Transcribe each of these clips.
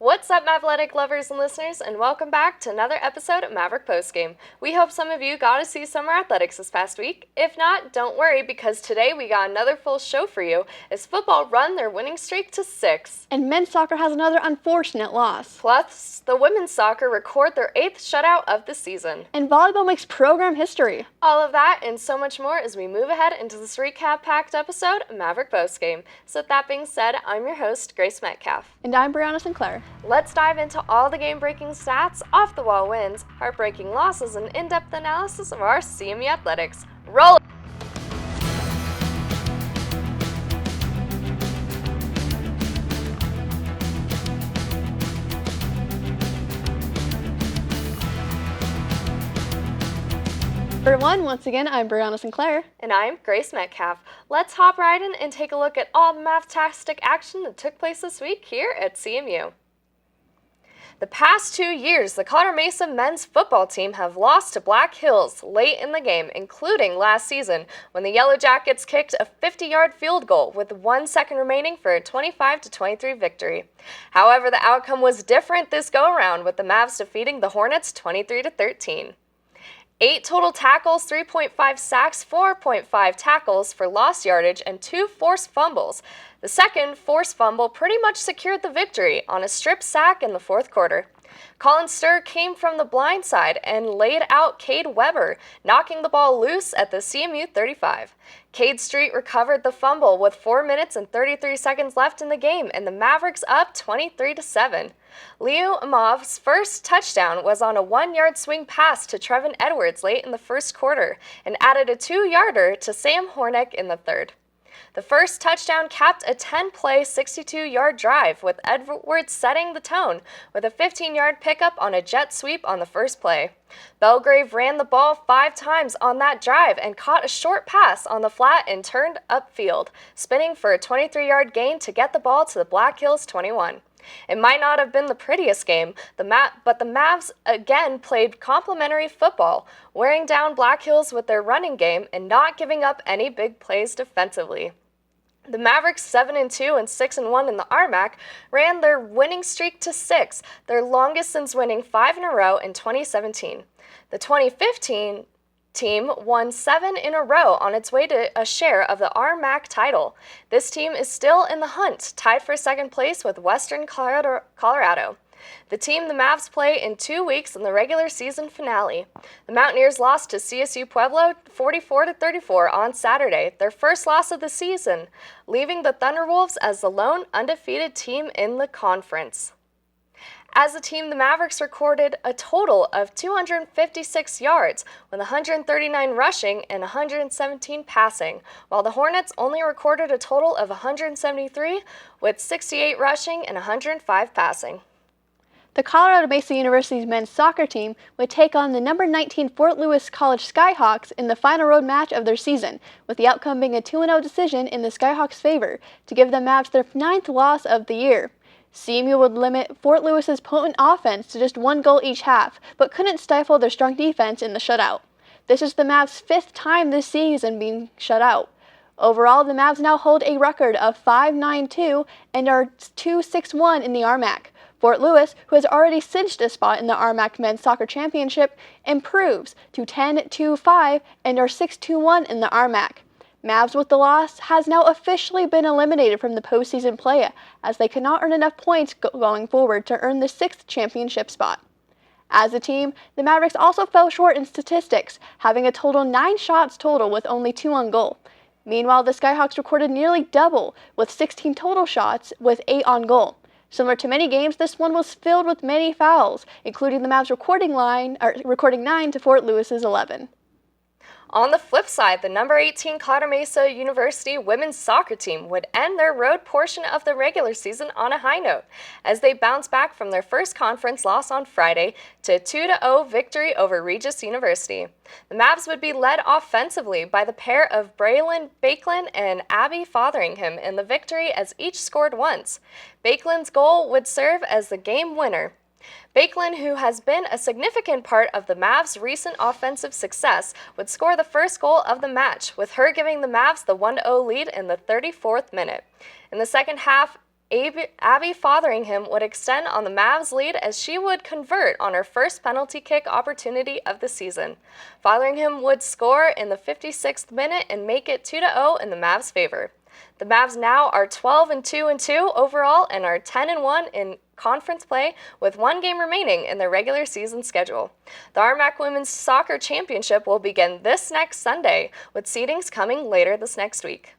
What's up, Mavletic lovers and listeners, and welcome back to another episode of Maverick Postgame. We hope some of you got to see summer athletics this past week. If not, don't worry, because today we got another full show for you as football run their winning streak to 6. And men's soccer has another unfortunate loss. Plus, the women's soccer record their 8th shutout of the season. And volleyball makes program history. All of that and so much more as we move ahead into this recap-packed episode of Maverick Postgame. So with that being said, I'm your host, Grace Metcalf. And I'm Brianna Sinclair. Let's dive into all the game-breaking stats, off-the-wall wins, heartbreaking losses, and in-depth analysis of our CMU athletics. Roll it! For one, once again, I'm Brianna Sinclair. And I'm Grace Metcalf. Let's hop right in and take a look at all the Mavtastic action that took place this week here at CMU. The past 2 years, the Colorado Mesa men's football team have lost to Black Hills late in the game, including last season when the Yellow Jackets kicked a 50-yard field goal with 1 second remaining for a 25-23 victory. However, the outcome was different this go-around, with the Mavs defeating the Hornets 23-13. 8 total tackles, 3.5 sacks, 4.5 tackles for lost yardage, and 2 forced fumbles. The second forced fumble pretty much secured the victory on a strip sack in the fourth quarter. Colin Stuhr came from the blind side and laid out Cade Weber, knocking the ball loose at the CMU-35. Cade Street recovered the fumble with 4 minutes and 33 seconds left in the game, and the Mavericks up 23-7. Leo Amov's first touchdown was on a 1-yard swing pass to Trevin Edwards late in the first quarter and added a 2-yarder to Sam Hornick in the third. The first touchdown capped a 10-play, 62-yard drive, with Edwards setting the tone with a 15-yard pickup on a jet sweep on the first play. Belgrave ran the ball 5 times on that drive and caught a short pass on the flat and turned upfield, spinning for a 23-yard gain to get the ball to the Black Hills 21. It might not have been the prettiest game, but the Mavs again played complimentary football, wearing down Black Hills with their running game and not giving up any big plays defensively. The Mavericks 7-2 and 6-1 in the RMAC ran their winning streak to 6, their longest since winning 5 in a row in 2017. The 2015 team won 7 in a row on its way to a share of the RMAC title. This team is still in the hunt, tied for second place with Western Colorado. The team the Mavs play in 2 weeks in the regular season finale. The Mountaineers lost to CSU Pueblo 44-34 on Saturday, their first loss of the season, leaving the Thunderwolves as the lone undefeated team in the conference. As a team, the Mavericks recorded a total of 256 yards, with 139 rushing and 117 passing, while the Hornets only recorded a total of 173, with 68 rushing and 105 passing. The Colorado Mesa University's men's soccer team would take on the number 19 Fort Lewis College Skyhawks in the final road match of their season, with the outcome being a 2-0 decision in the Skyhawks' favor to give the Mavs their 9th loss of the year. CMU would limit Fort Lewis's potent offense to just 1 goal each half, but couldn't stifle their strong defense in the shutout. This is the Mavs' 5th time this season being shut out. Overall, the Mavs now hold a record of 5-9-2 and are 2-6-1 in the RMAC. Fort Lewis, who has already cinched a spot in the RMAC Men's Soccer Championship, improves to 10-5 and are 6-1 in the RMAC. Mavs with the loss has now officially been eliminated from the postseason play, as they could not earn enough points going forward to earn the 6th championship spot. As a team, the Mavericks also fell short in statistics, having a total 9 shots total with only 2 on goal. Meanwhile, the Skyhawks recorded nearly double, with 16 total shots with 8 on goal. Similar to many games, this one was filled with many fouls, including the Mavs recording 9 to Fort Lewis's 11. On the flip side, the number 18 Colorado Mesa University women's soccer team would end their road portion of the regular season on a high note, as they bounce back from their first conference loss on Friday to a 2-0 victory over Regis University. The Mavs would be led offensively by the pair of Braylon Bakelin and Abby Fotheringham in the victory, as each scored once. Bakelin's goal would serve as the game winner. Bakelin, who has been a significant part of the Mavs' recent offensive success, would score the first goal of the match, with her giving the Mavs the 1-0 lead in the 34th minute. In the second half, Abby Fotheringham would extend on the Mavs' lead as she would convert on her first penalty kick opportunity of the season. Fotheringham would score in the 56th minute and make it 2-0 in the Mavs' favor. The Mavs now are 12-2 overall and are 10-1 in conference play with one game remaining in their regular season schedule. The RMAC Women's Soccer Championship will begin this next Sunday, with seedings coming later this next week.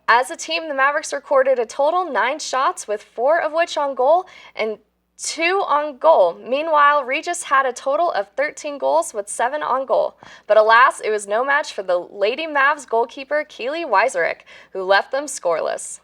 As a team, the Mavericks recorded a total 9 shots, with 4 of which on goal and 2 on goal. Meanwhile, Regis had a total of 13 goals with 7 on goal. But alas, it was no match for the Lady Mavs goalkeeper Keely Weiserick, who left them scoreless.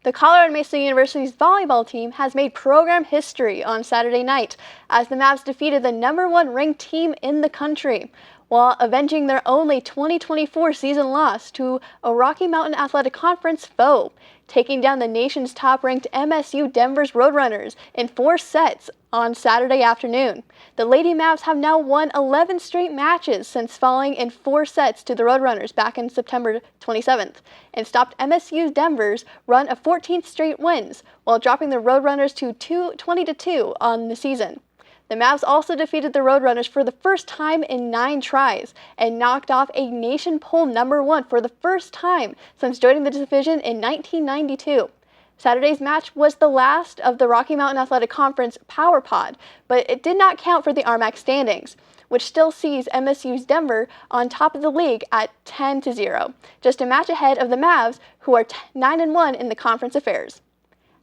The Colorado Mesa University's volleyball team has made program history on Saturday night as the Mavs defeated the #1 ranked team in the country, while avenging their only 2024 season loss to a Rocky Mountain Athletic Conference foe, taking down the nation's top-ranked MSU Denver's Roadrunners in 4 sets on Saturday afternoon. The Lady Mavs have now won 11 straight matches since falling in 4 sets to the Roadrunners back in September 27th, and stopped MSU Denver's run of 14 straight wins, while dropping the Roadrunners to 20-2 on the season. The Mavs also defeated the Roadrunners for the first time in 9 tries and knocked off a nation poll #1 for the first time since joining the division in 1992. Saturday's match was the last of the Rocky Mountain Athletic Conference Power Pod, but it did not count for the RMAC standings, which still sees MSU's Denver on top of the league at 10-0, just a match ahead of the Mavs, who are 9-1 in the conference affairs.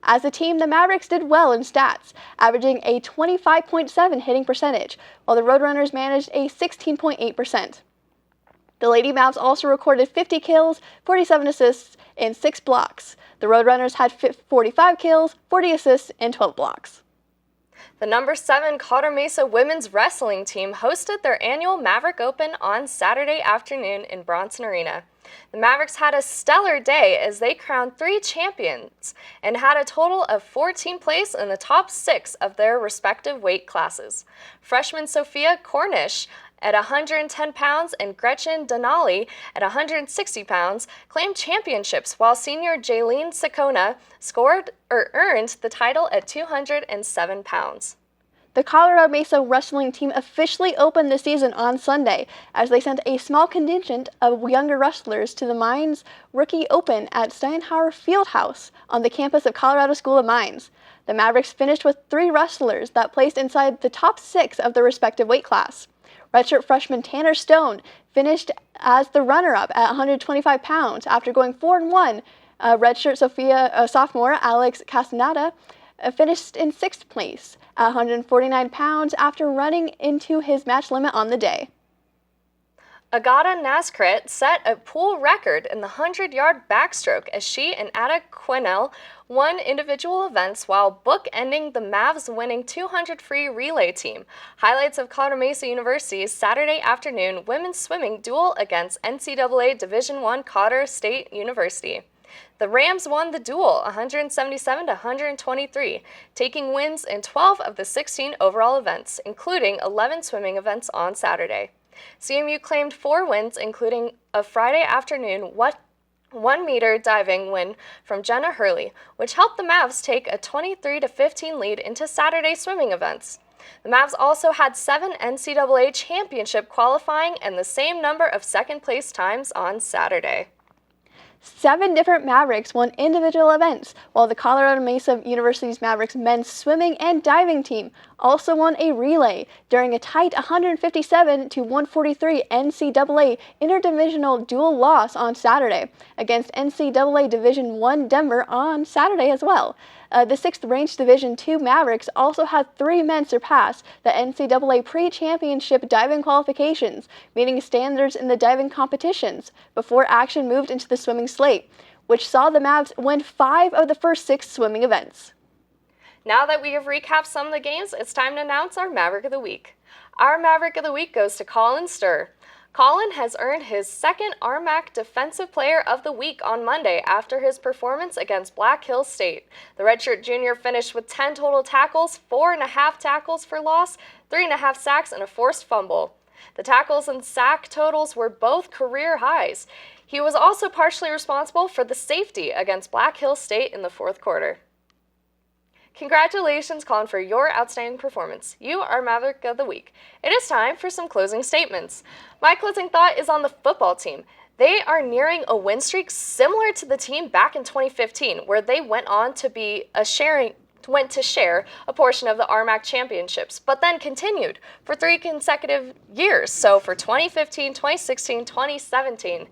As a team, the Mavericks did well in stats, averaging a 25.7 hitting percentage, while the Roadrunners managed a 16.8%. The Lady Mavs also recorded 50 kills, 47 assists, and 6 blocks. The Roadrunners had 45 kills, 40 assists, and 12 blocks. The #7 Colorado Mesa women's wrestling team hosted their annual Maverick Open on Saturday afternoon in Bronson Arena. The Mavericks had a stellar day as they crowned 3 champions and had a total of 14 places in the top 6 of their respective weight classes. Freshman Sophia Cornish at 110 pounds and Gretchen Denali at 160 pounds claimed championships, while senior Jaylene Sakona earned the title at 207 pounds. The Colorado Mesa wrestling team officially opened the season on Sunday as they sent a small contingent of younger wrestlers to the Mines Rookie Open at Steinhauer Fieldhouse on the campus of Colorado School of Mines. The Mavericks finished with 3 wrestlers that placed inside the top 6 of their respective weight class. Redshirt freshman Tanner Stone finished as the runner-up at 125 pounds after going 4-1. Redshirt sophomore Alex Castaneda finished in 6th place at 149 pounds after running into his match limit on the day. Agata Naskrit set a pool record in the 100-yard backstroke as she and Ada Quinnell won individual events while bookending the Mavs winning 200 free relay team. Highlights of Colorado Mesa University's Saturday afternoon women's swimming duel against NCAA Division I Colorado State University. The Rams won the duel 177-123, taking wins in 12 of the 16 overall events, including 11 swimming events on Saturday. CMU claimed 4 wins, including a Friday afternoon 1-meter diving win from Jenna Hurley, which helped the Mavs take a 23-15 lead into Saturday swimming events. The Mavs also had 7 NCAA championship qualifying and the same number of second-place times on Saturday. 7 different Mavericks won individual events, while the Colorado Mesa University's Mavericks men's swimming and diving team also won a relay during a tight 157-143 NCAA interdivisional dual loss on Saturday against NCAA Division I Denver on Saturday as well. The 6th-ranked Division II Mavericks also had 3 men surpass the NCAA pre-championship diving qualifications, meeting standards in the diving competitions, before action moved into the swimming slate, which saw the Mavs win 5 of the first 6 swimming events. Now that we have recapped some of the games, it's time to announce our Maverick of the Week. Our Maverick of the Week goes to Colin Stuhr. Colin has earned his 2nd RMAC Defensive Player of the Week on Monday after his performance against Black Hills State. The redshirt junior finished with 10 total tackles, 4.5 tackles for loss, 3.5 sacks, and a forced fumble. The tackles and sack totals were both career highs. He was also partially responsible for the safety against Black Hills State in the 4th quarter. Congratulations, Colin, for your outstanding performance. You are Maverick of the Week. It is time for some closing statements. My closing thought is on the football team. They are nearing a win streak similar to the team back in 2015, where they went on to share a portion of the RMAC championships, but then continued for 3 consecutive years. So for 2015, 2016, 2017.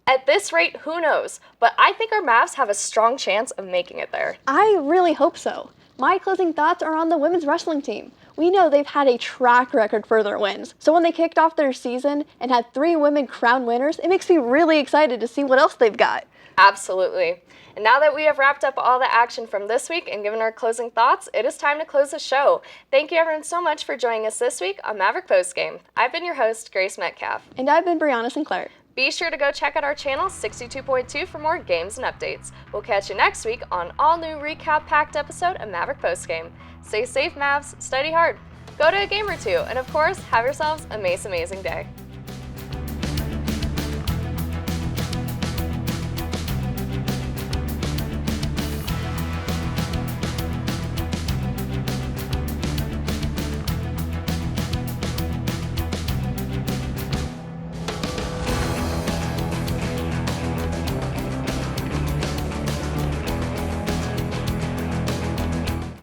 At this rate, who knows? But I think our Mavs have a strong chance of making it there. I really hope so. My closing thoughts are on the women's wrestling team. We know they've had a track record for their wins. So when they kicked off their season and had 3 women crowned winners, it makes me really excited to see what else they've got. Absolutely. And now that we have wrapped up all the action from this week and given our closing thoughts, it is time to close the show. Thank you everyone so much for joining us this week on Maverick Postgame. I've been your host, Grace Metcalf. And I've been Brianna Sinclair. Be sure to go check out our channel, 62.2, for more games and updates. We'll catch you next week on all-new recap-packed episode of Maverick Postgame. Stay safe, Mavs. Study hard. Go to a game or two. And of course, have yourselves a amazing day.